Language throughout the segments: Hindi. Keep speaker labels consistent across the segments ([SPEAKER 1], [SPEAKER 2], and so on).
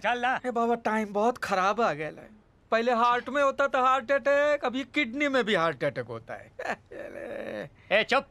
[SPEAKER 1] चल ना।
[SPEAKER 2] ए बाबा टाइम बहुत खराब आ गया है। पहले हार्ट में होता था हार्ट अटैक, अभी किडनी में भी हार्ट अटैक होता है।
[SPEAKER 1] ए चुप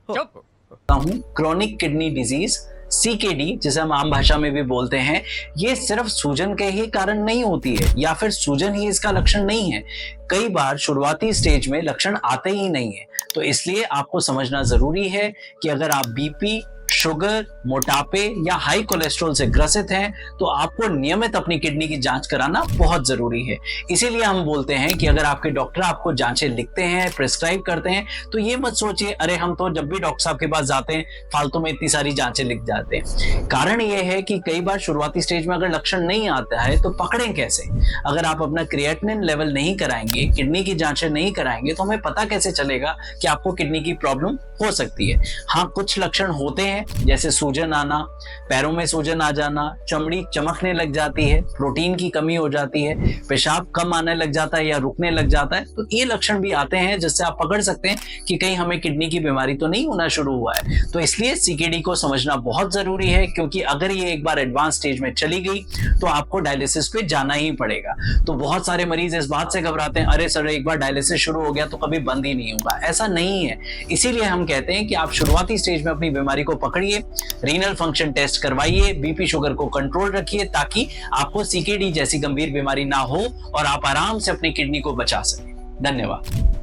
[SPEAKER 1] चुप।
[SPEAKER 3] हूँ क्रोनिक किडनी डिजीज सीकेडी, जिसे हम आम भाषा में भी बोलते हैं, ये सिर्फ सूजन के ही कारण नहीं होती है या फिर सूजन ही इसका लक्षण नहीं है। कई बार शुरुआती स्टेज में लक्षण आते ही नहीं है। तो इसलिए आपको समझना जरूरी है कि अगर आप बीपी, शुगर, मोटापे या हाई कोलेस्ट्रॉल से ग्रसित हैं तो आपको नियमित अपनी किडनी की जांच कराना बहुत जरूरी है। इसीलिए हम बोलते हैं कि अगर आपके डॉक्टर आपको जांचें लिखते हैं, प्रिस्क्राइब करते हैं, तो ये मत सोचिए अरे हम तो जब भी डॉक्टर साहब के पास जाते हैं फालतू में इतनी सारी जांचें लिख जाते हैं। कारण ये है कि कई बार शुरुआती स्टेज में अगर लक्षण नहीं आता है तो पकड़ें कैसे। अगर आप अपना क्रिएटिनिन लेवल नहीं कराएंगे, किडनी की जांचें नहीं कराएंगे, तो हमें पता कैसे चलेगा कि आपको किडनी की प्रॉब्लम हो सकती है। हाँ, कुछ लक्षण होते हैं जैसे सूजन आना, पैरों में सूजन आ जाना, चमड़ी चमकने लग जाती है, प्रोटीन की कमी हो जाती है, पेशाब कम आने लग जाता है या रुकने लग जाता है। तो ये लक्षण भी आते हैं जिससे आप पकड़ सकते हैं कि कहीं हमें किडनी की बीमारी तो नहीं होना शुरू हुआ है। तो इसलिए सीकेडी को समझना बहुत जरूरी है, क्योंकि अगर ये एक बार एडवांस स्टेज में चली गई तो आपको डायलिसिस पे जाना ही पड़ेगा। तो बहुत सारे मरीज इस बात से घबराते हैं, अरे सर एक बार डायलिसिस शुरू हो गया तो कभी बंद ही नहीं होगा। ऐसा नहीं है। इसीलिए हम कहते हैं कि आप शुरुआती स्टेज में अपनी बीमारी को पकड़िए, रीनल फंक्शन टेस्ट करवाइए, बीपी शुगर को कंट्रोल रखिए ताकि आपको सीकेडी जैसी गंभीर बीमारी ना हो और आप आराम से अपनी किडनी को बचा सकें। धन्यवाद।